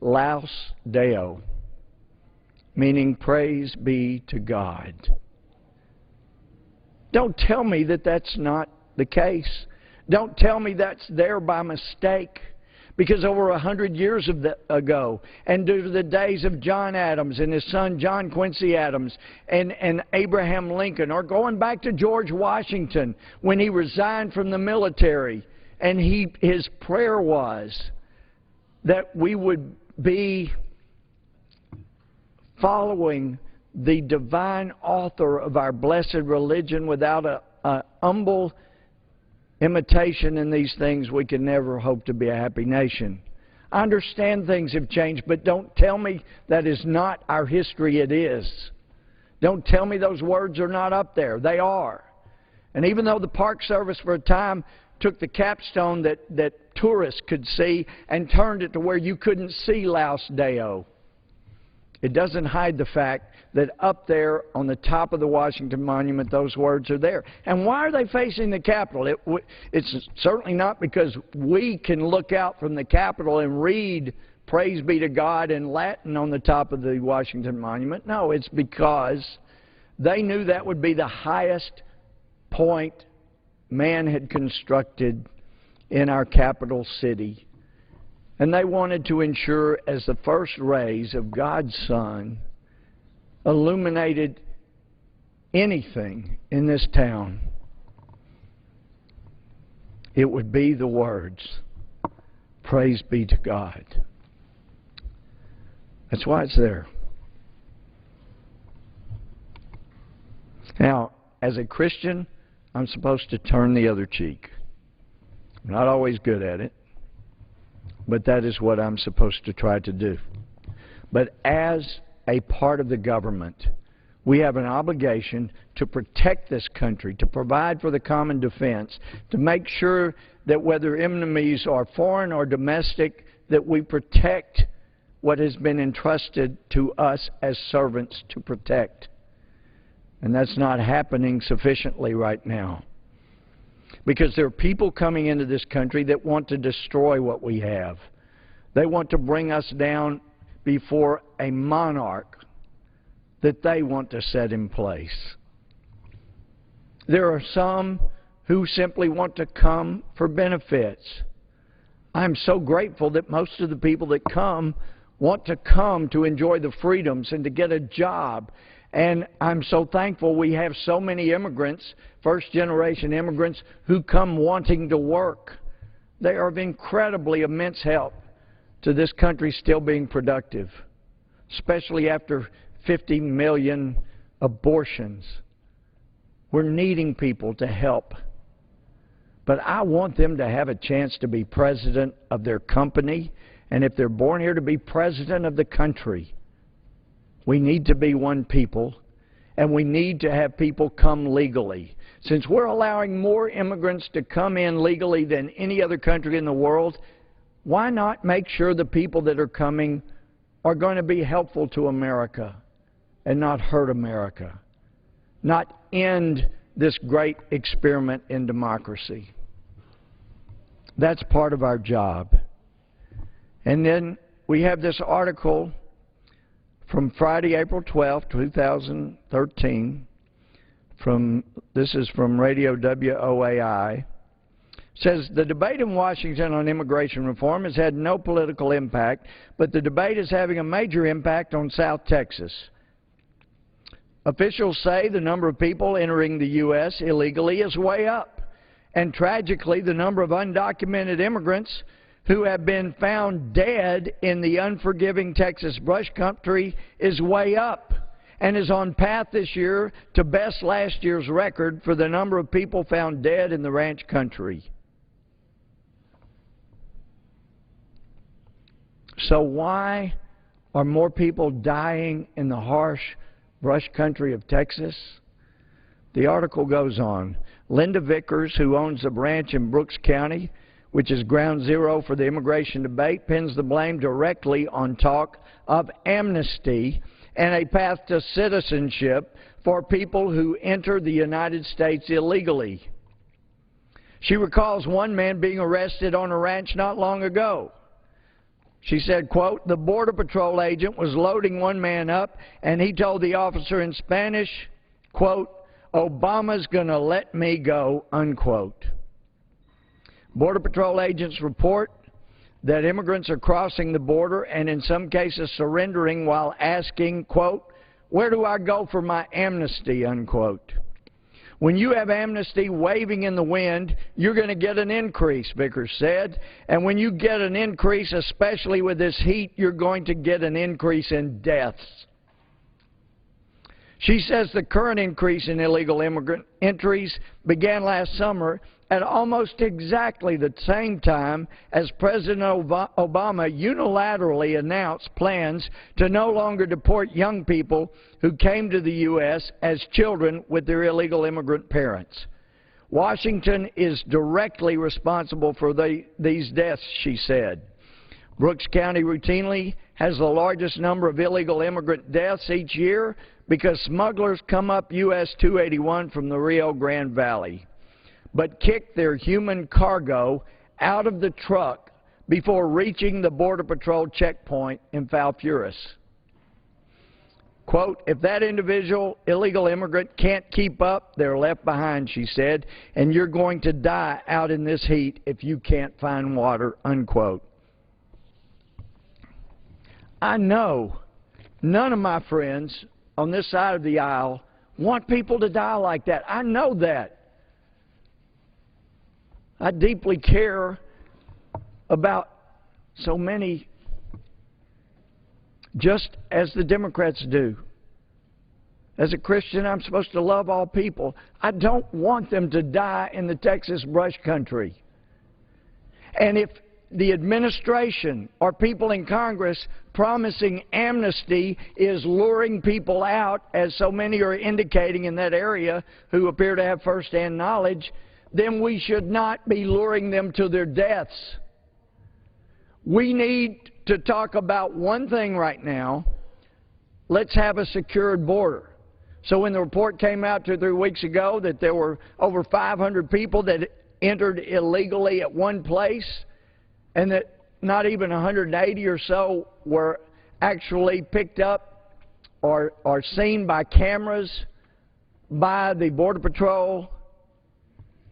Laus Deo, meaning praise be to God. Don't tell me that that's not the case. Don't tell me that's there by mistake. Because over 100 years ago, and due to the days of John Adams and his son John Quincy Adams and Abraham Lincoln, or going back to George Washington when he resigned from the military, and his prayer was that we would be following the divine author of our blessed religion. Without a humble imitation in these things, we can never hope to be a happy nation. I understand things have changed, but don't tell me that is not our history. It is. Don't tell me those words are not up there. They are. And even though the Park Service for a time took the capstone that tourists could see and turned it to where you couldn't see Laus Deo, it doesn't hide the fact that up there on the top of the Washington Monument, those words are there. And why are they facing the Capitol? It's certainly not because we can look out from the Capitol and read praise be to God in Latin on the top of the Washington Monument. No, it's because they knew that would be the highest point man had constructed in our capital city. And they wanted to ensure, as the first rays of God's Son illuminated anything in this town, it would be the words, praise be to God. That's why it's there. Now, as a Christian, I'm supposed to turn the other cheek. I'm not always good at it, but that is what I'm supposed to try to do. But as a part of the government, we have an obligation to protect this country, to provide for the common defense, to make sure that whether enemies are foreign or domestic, that we protect what has been entrusted to us as servants to protect. And that's not happening sufficiently right now. Because there are people coming into this country that want to destroy what we have. They want to bring us down before a monarch that they want to set in place. There are some who simply want to come for benefits. I'm so grateful that most of the people that come want to come to enjoy the freedoms and to get a job. And I'm so thankful we have so many immigrants, first-generation immigrants, who come wanting to work. They are of incredibly immense help to this country still being productive, especially after 50 million abortions. We're needing people to help. But I want them to have a chance to be president of their company, and if they're born here, to be president of the country. We need to be one people, and we need to have people come legally. Since we're allowing more immigrants to come in legally than any other country in the world, why not make sure the people that are coming are going to be helpful to America and not hurt America, not end this great experiment in democracy? That's part of our job. And then we have this article from Friday, April 12, 2013, this is from Radio WOAI, says the debate in Washington on immigration reform has had no political impact, but the debate is having a major impact on South Texas. Officials say the number of people entering the U.S. illegally is way up, and tragically the number of undocumented immigrants who have been found dead in the unforgiving Texas brush country is way up, and is on path this year to best last year's record for the number of people found dead in the ranch country. So why are more people dying in the harsh brush country of Texas? The article goes on. Linda Vickers, who owns a ranch in Brooks County, which is ground zero for the immigration debate, pins the blame directly on talk of amnesty and a path to citizenship for people who enter the United States illegally. She recalls one man being arrested on a ranch not long ago. She said, quote, the Border Patrol agent was loading one man up and he told the officer in Spanish, quote, Obama's gonna let me go, unquote. Border Patrol agents report that immigrants are crossing the border and in some cases surrendering while asking, quote, where do I go for my amnesty, unquote. When you have amnesty waving in the wind, you're going to get an increase, Vickers said. And when you get an increase, especially with this heat, you're going to get an increase in deaths. She says the current increase in illegal immigrant entries began last summer at almost exactly the same time as President Obama unilaterally announced plans to no longer deport young people who came to the U.S. as children with their illegal immigrant parents. Washington is directly responsible for these deaths, she said. Brooks County routinely has the largest number of illegal immigrant deaths each year because smugglers come up U.S. 281 from the Rio Grande Valley, but kick their human cargo out of the truck before reaching the Border Patrol checkpoint in Falfurrias. Quote, if that individual illegal immigrant can't keep up, they're left behind, she said, and you're going to die out in this heat if you can't find water, unquote. I know none of my friends on this side of the aisle want people to die like that. I know that. I deeply care about so many, just as the Democrats do. As a Christian, I'm supposed to love all people. I don't want them to die in the Texas brush country. And if the administration or people in Congress promising amnesty is luring people out, as so many are indicating in that area who appear to have firsthand knowledge, then we should not be luring them to their deaths. We need to talk about one thing right now. Let's have a secured border. So when the report came out 2 or 3 weeks ago that there were over 500 people that entered illegally at one place and that not even 180 or so were actually picked up or seen by cameras by the Border Patrol,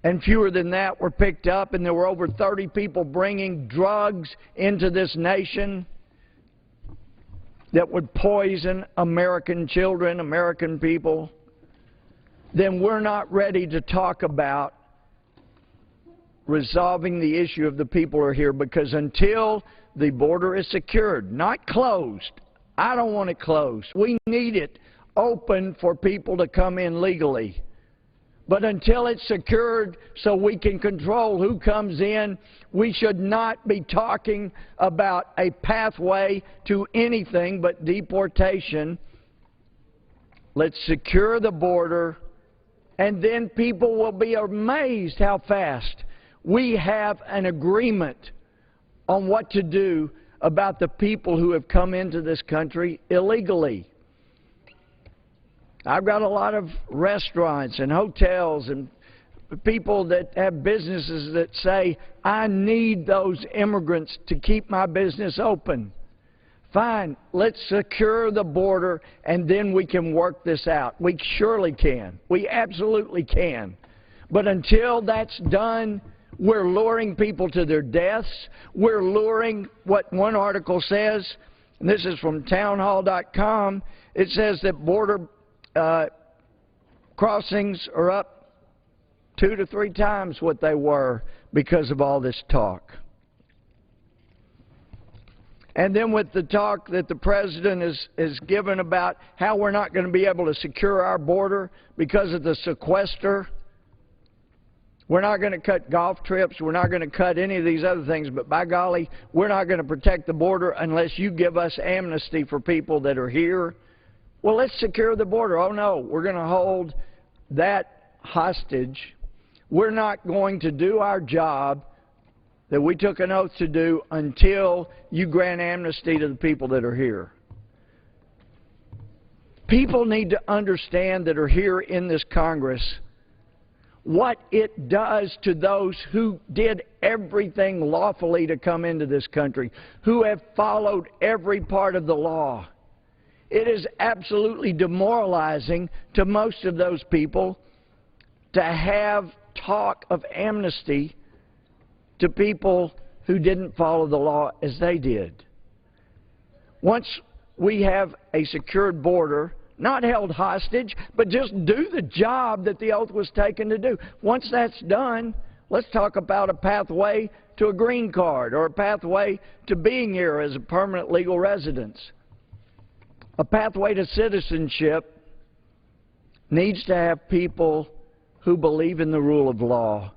and fewer than that were picked up, and there were over 30 people bringing drugs into this nation that would poison American children, American people, then we're not ready to talk about resolving the issue of the people who are here, because until the border is secured, not closed, I don't want it closed. We need it open for people to come in legally. But until it's secured so we can control who comes in, we should not be talking about a pathway to anything but deportation let's secure the border, and then people will be amazed how fast we have an agreement on what to do about the people who have come into this country illegally. I've got a lot of restaurants and hotels and people that have businesses that say, I need those immigrants to keep my business open. Fine, let's secure the border and then we can work this out. We surely can. We absolutely can. But until that's done, we're luring people to their deaths. We're luring what one article says, and this is from townhall.com, it says that border crossings are up 2 to 3 times what they were because of all this talk. And then with the talk that the President has given about how we're not going to be able to secure our border because of the sequester, we're not going to cut golf trips, we're not going to cut any of these other things, but by golly, we're not going to protect the border unless you give us amnesty for people that are here. Well, let's secure the border. Oh no, we're going to hold that hostage. We're not going to do our job that we took an oath to do until you grant amnesty to the people that are here. People need to understand that are here in this Congress what it does to those who did everything lawfully to come into this country, who have followed every part of the law. It is absolutely demoralizing to most of those people to have talk of amnesty to people who didn't follow the law as they did. Once we have a secured border, not held hostage, but just do the job that the oath was taken to do. Once that's done, let's talk about a pathway to a green card or a pathway to being here as a permanent legal residence. A pathway to citizenship needs to have people who believe in the rule of law.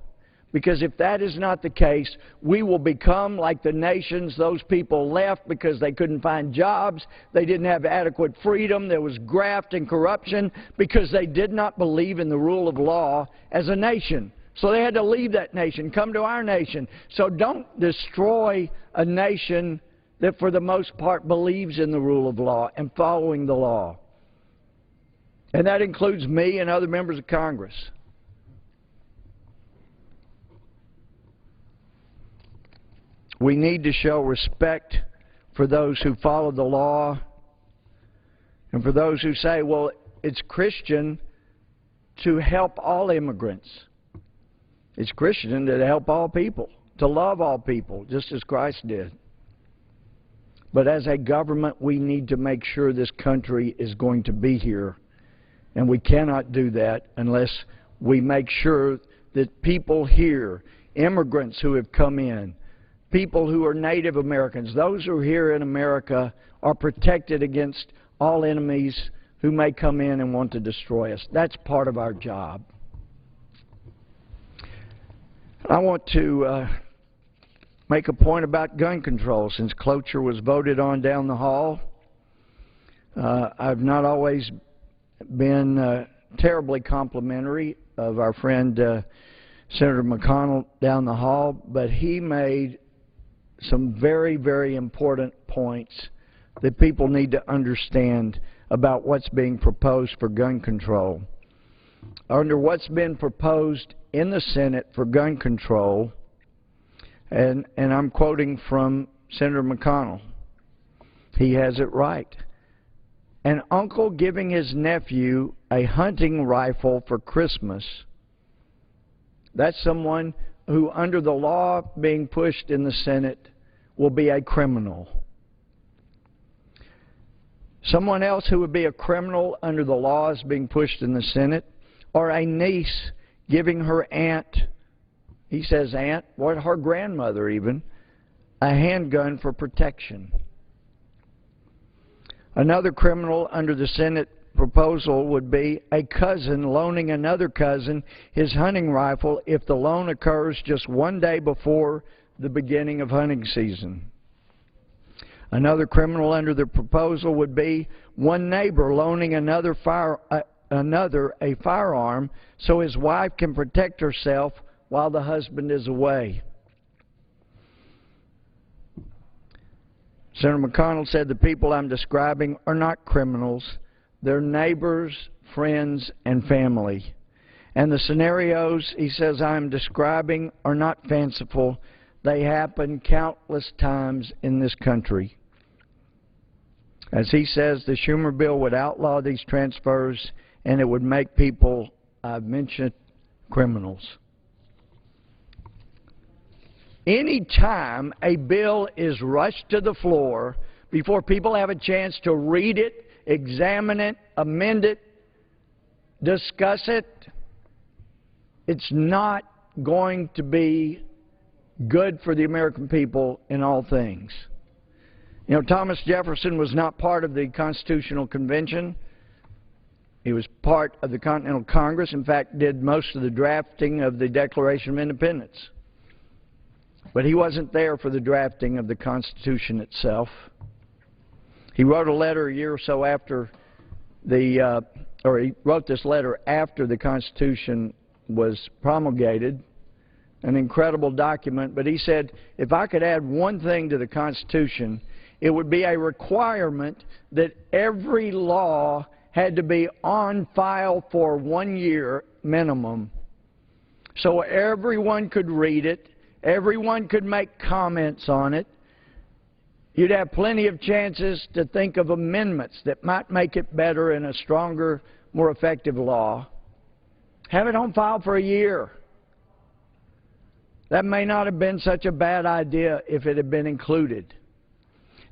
Because if that is not the case, we will become like the nations those people left because they couldn't find jobs, they didn't have adequate freedom, there was graft and corruption because they did not believe in the rule of law as a nation. So they had to leave that nation, come to our nation. So don't destroy a nation that for the most part believes in the rule of law and following the law. And that includes me and other members of Congress. We need to show respect for those who follow the law and for those who say, well, it's Christian to help all immigrants. It's Christian to help all people, to love all people, just as Christ did. But as a government, we need to make sure this country is going to be here. And we cannot do that unless we make sure that people here, immigrants who have come in, people who are Native Americans, those who are here in America, are protected against all enemies who may come in and want to destroy us. That's part of our job. I want to make a point about gun control. Since cloture was voted on down the hall, I've not always been terribly complimentary of our friend Senator McConnell down the hall, but he made some very, very important points that people need to understand about what's being proposed for gun control. Under what's been proposed in the Senate for gun control, and I'm quoting from Senator McConnell, he has it right. An uncle giving his nephew a hunting rifle for Christmas, that's someone who, under the law being pushed in the Senate, will be a criminal. Someone else who would be a criminal under the laws being pushed in the Senate, or a niece giving her aunt, he says aunt, or her grandmother even, a handgun for protection. Another criminal under the Senate proposal would be a cousin loaning another cousin his hunting rifle if the loan occurs just one day before the beginning of hunting season. Another criminal under the proposal would be one neighbor loaning another a firearm so his wife can protect herself while the husband is away. Senator McConnell said the people I'm describing are not criminals. They're neighbors, friends, and family. And the scenarios, he says, I'm describing are not fanciful. They happen countless times in this country. As he says, the Schumer bill would outlaw these transfers, and it would make people I've mentioned criminals. Any time a bill is rushed to the floor before people have a chance to read it, examine it, amend it, discuss it, it's not going to be good for the American people in all things. You know, Thomas Jefferson was not part of the Constitutional Convention. He was part of the Continental Congress, in fact, did most of the drafting of the Declaration of Independence. But he wasn't there for the drafting of the Constitution itself. He wrote a letter a year or so after he wrote this letter after the Constitution was promulgated, an incredible document, but he said, if I could add one thing to the Constitution, it would be a requirement that every law had to be on file for 1 year minimum, so everyone could read it, everyone could make comments on it. You'd have plenty of chances to think of amendments that might make it better in a stronger, more effective law. Have it on file for a year. That may not have been such a bad idea if it had been included.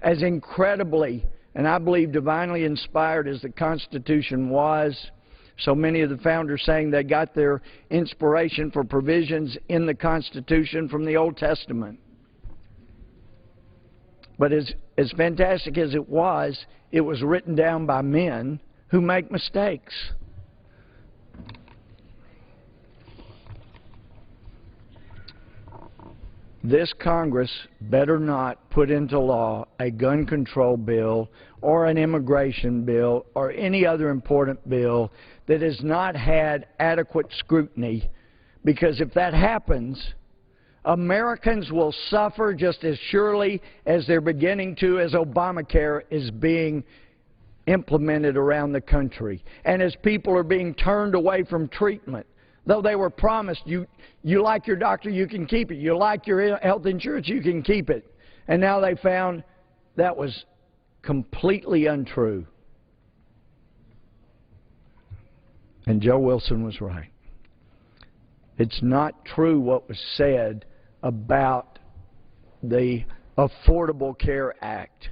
As incredibly, and I believe divinely inspired as the Constitution was, so many of the founders saying they got their inspiration for provisions in the Constitution from the Old Testament. But as fantastic as it was written down by men who make mistakes. This Congress better not put into law a gun control bill or an immigration bill or any other important bill that has not had adequate scrutiny, because if that happens, Americans will suffer just as surely as they're beginning to as Obamacare is being implemented around the country, and as people are being turned away from treatment. Though they were promised, you like your doctor, you can keep it. You like your health insurance, you can keep it. And now they found that was completely untrue. And Joe Wilson was right. It's not true what was said about the Affordable Care Act.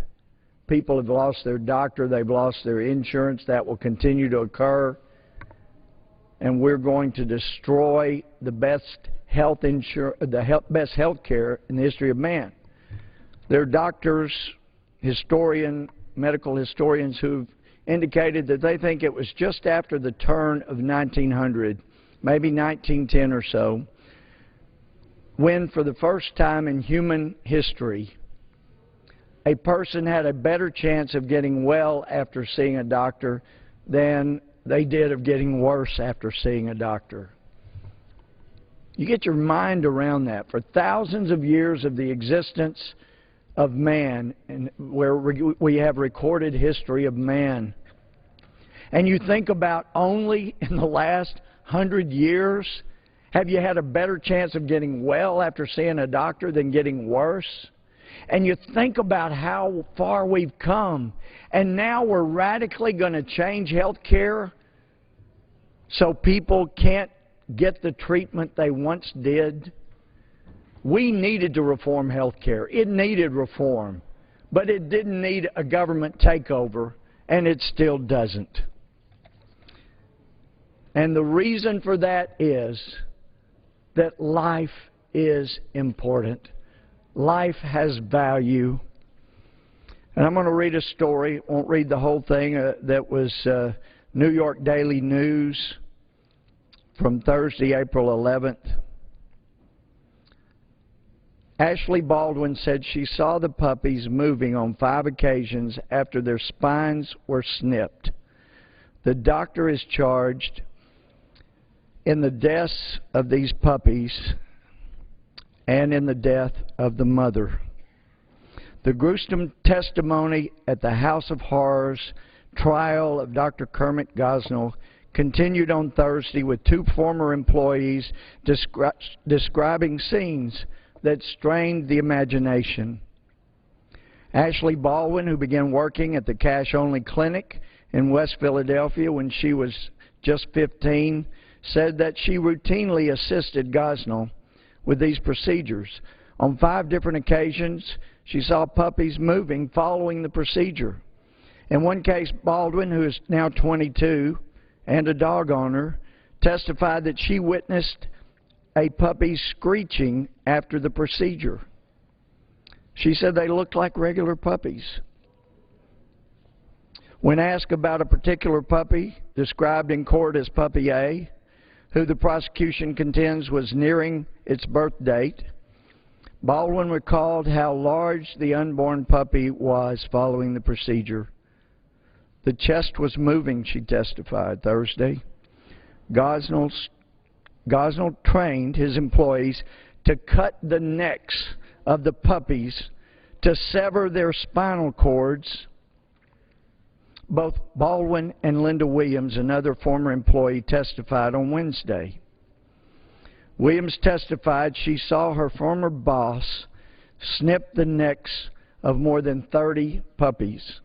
People have lost their doctor, they've lost their insurance. That will continue to occur. And we're going to destroy the best health care in the history of man. There are doctors, medical historians who've indicated that they think it was just after the turn of 1900, maybe 1910 or so, when for the first time in human history, a person had a better chance of getting well after seeing a doctor than they did of getting worse after seeing a doctor. You get your mind around that. For thousands of years of the existence of man, and where we have recorded history of man, and you think about only in the last 100 years, have you had a better chance of getting well after seeing a doctor than getting worse? And you think about how far we've come, and now we're radically going to change health care so people can't get the treatment they once did. We needed to reform health care. It needed reform, but it didn't need a government takeover, and it still doesn't. And the reason for that is that life is important. Life has value. And I'm going to read a story, won't read the whole thing, that was New York Daily News from Thursday, April 11th. Ashley Baldwin said she saw the puppies moving on 5 occasions after their spines were snipped. The doctor is charged in the deaths of these puppies and in the death of the mother. The gruesome testimony at the House of Horrors trial of Dr. Kermit Gosnell continued on Thursday with 2 former employees describing scenes that strained the imagination. Ashley Baldwin, who began working at the Cash Only Clinic in West Philadelphia when she was just 15, said that she routinely assisted Gosnell with these procedures. On 5 different occasions, she saw puppies moving following the procedure. In one case, Baldwin, who is now 22 and a dog owner, testified that she witnessed a puppy screeching after the procedure. She said they looked like regular puppies. When asked about a particular puppy, described in court as Puppy A, who the prosecution contends was nearing its birth date, Baldwin recalled how large the unborn puppy was following the procedure. The chest was moving, she testified Thursday. Gosnell trained his employees to cut the necks of the puppies to sever their spinal cords. Both Baldwin and Linda Williams, another former employee, testified on Wednesday. Williams testified she saw her former boss snip the necks of more than 30 puppies.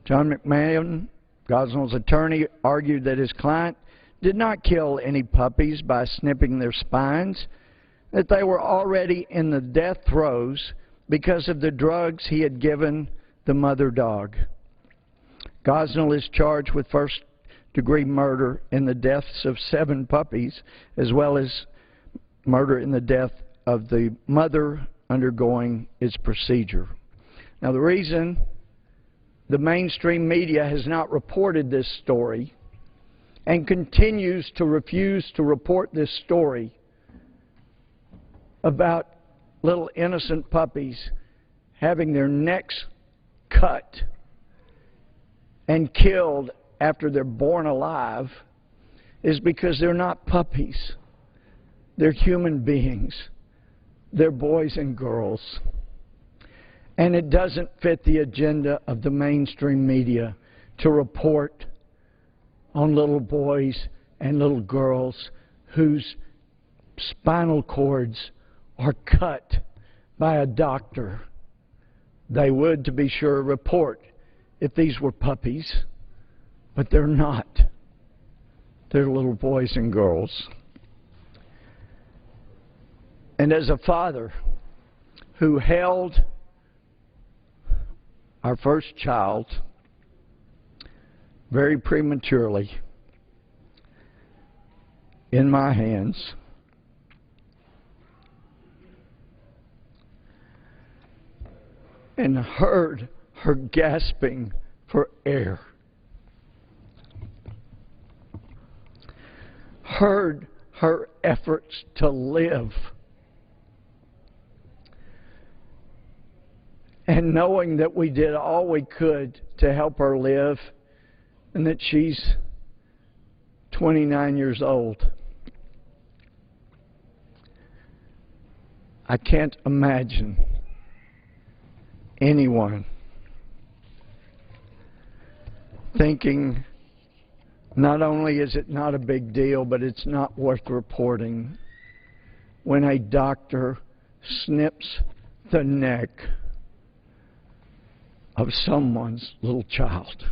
John McMahon, Gosnell's attorney, argued that his client did not kill any puppies by snipping their spines, that they were already in the death throes because of the drugs he had given the mother dog. Gosnell is charged with first-degree murder in the deaths of 7 puppies, as well as murder in the death of the mother undergoing its procedure. Now, the reason the mainstream media has not reported this story and continues to refuse to report this story about little innocent puppies having their necks cut and killed after they're born alive is because they're not puppies. They're human beings. They're boys and girls. And it doesn't fit the agenda of the mainstream media to report on little boys and little girls whose spinal cords are cut by a doctor. They would, to be sure, report if these were puppies, but they're not. They're little boys and girls. And as a father who held our first child very prematurely in my hands, and heard her gasping for air, heard her efforts to live, and knowing that we did all we could to help her live, and that she's 29 years old. I can't imagine anyone thinking not only is it not a big deal, but it's not worth reporting when a doctor snips the neck of someone's little child.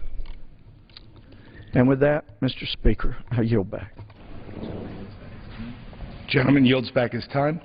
And with that, Mr. Speaker, I yield back. Gentleman yields back his time.